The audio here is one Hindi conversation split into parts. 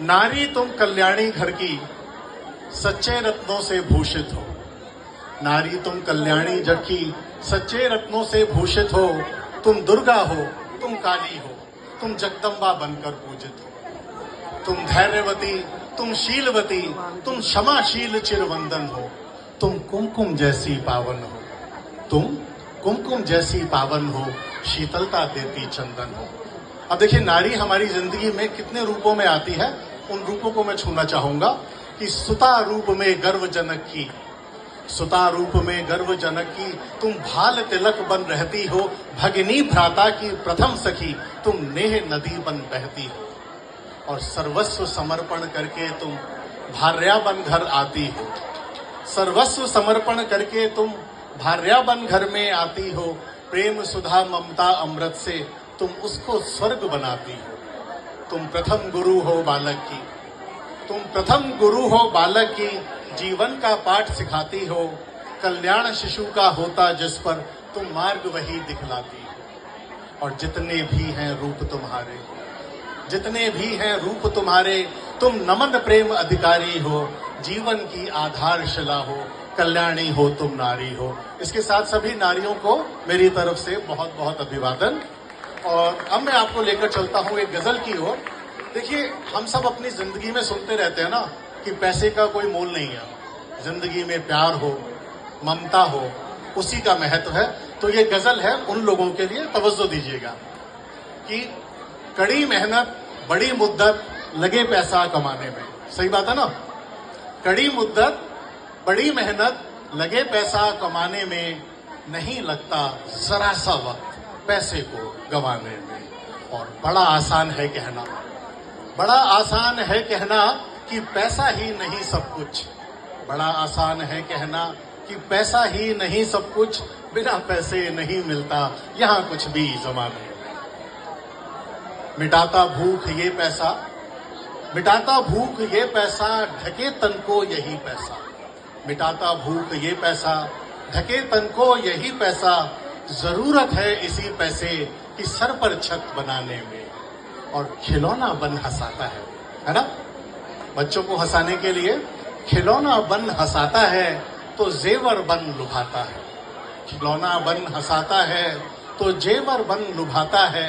नारी तुम कल्याणी घर की, सच्चे रत्नों से भूषित हो। नारी तुम कल्याणी जग की, सच्चे रत्नों से भूषित हो। तुम दुर्गा हो, तुम काली हो, तुम जगदम्बा बनकर पूजित हो। तुम धैर्यवती, तुम शीलवती, तुम क्षमाशील चिरवंदन हो। तुम कुमकुम जैसी पावन हो। तुम कुमकुम जैसी पावन हो, शीतलता देती चंदन हो। अब देखिए, नारी हमारी जिंदगी में कितने रूपों में आती है, उन रूपों को मैं छूना चाहूंगा कि सुता रूप में गर्व जनक की, सुता रूप में गर्व जनक की, तुम भाल तिलक बन रहती हो। भगिनी भ्राता की प्रथम सखी, तुम नेह नदी बन बहती हो। और सर्वस्व समर्पण करके तुम भार्या बन घर आती हो। सर्वस्व समर्पण करके तुम भार्या बन घर में आती हो। प्रेम सुधा ममता अमृत से तुम उसको स्वर्ग बनाती हो। तुम प्रथम गुरु हो बालक की, तुम प्रथम गुरु हो बालक की, जीवन का पाठ सिखाती हो। कल्याण शिशु का होता जिस पर, तुम मार्ग वही दिखलाती हो। और जितने भी हैं रूप तुम्हारे, जितने भी हैं रूप तुम्हारे, तुम नमन प्रेम अधिकारी हो। जीवन की आधारशिला हो, कल्याणी हो तुम नारी हो। इसके साथ सभी नारियों को मेरी तरफ से बहुत बहुत अभिवादन। और अब मैं आपको लेकर चलता हूं एक गजल की ओर। देखिए, हम सब अपनी जिंदगी में सुनते रहते हैं ना कि पैसे का कोई मोल नहीं है। जिंदगी में प्यार हो, ममता हो, उसी का महत्व है। तो ये गजल है उन लोगों के लिए, तवज्जो दीजिएगा कि कड़ी मेहनत बड़ी मुद्दत लगे पैसा कमाने में। सही बात है ना? कड़ी मुद्दत बड़ी मेहनत लगे पैसा कमाने में, नहीं लगता जरा सा वक्त पैसे को गंवाने में। और बड़ा आसान है कहना, बड़ा आसान है कहना कि पैसा ही नहीं सब कुछ। बड़ा आसान है कहना कि पैसा ही नहीं सब कुछ। बिना पैसे नहीं मिलता यहां कुछ भी जमाने में। मिटाता भूख ये पैसा, मिटाता भूख ये पैसा, ढके तन को यही पैसा। मिटाता भूख ये पैसा, ढके तन को यही पैसा। जरूरत है इसी पैसे की सर पर छत बनाने में। और खिलौना बन हंसाता है ना? बच्चों को हंसाने के लिए खिलौना बन हंसाता है तो जेवर बन लुभाता है। खिलौना बन हंसाता है तो जेवर बन लुभाता है।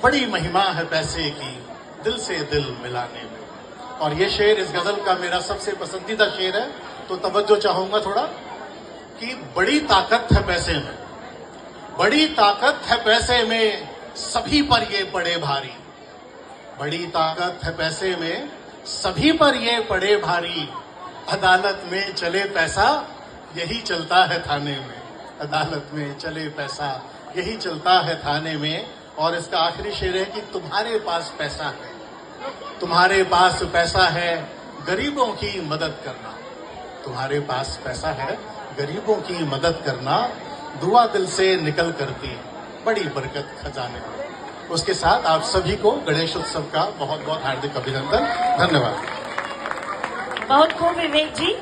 बड़ी महिमा है पैसे की, दिल से दिल मिलाने में। और ये शेर इस गजल का मेरा सबसे पसंदीदा शेर है, तो तवज्जो चाहूंगा थोड़ा कि बड़ी ताकत है पैसे में, बड़ी ताकत है पैसे में, सभी पर ये पड़े भारी। बड़ी ताकत है पैसे में, सभी पर ये पड़े भारी। अदालत में चले पैसा, यही चलता है थाने में। अदालत में चले पैसा, यही चलता है थाने में। और इसका आखिरी शेर है कि तुम्हारे पास पैसा है, तुम्हारे पास पैसा है गरीबों की मदद करना। तुम्हारे पास पैसा है गरीबों की मदद करना। दुआ दिल से निकल करती, बड़ी बरकत खजाने में। उसके साथ आप सभी को गणेश उत्सव का बहुत बहुत हार्दिक अभिनंदन। धन्यवाद। बहुत खूब विवेक जी।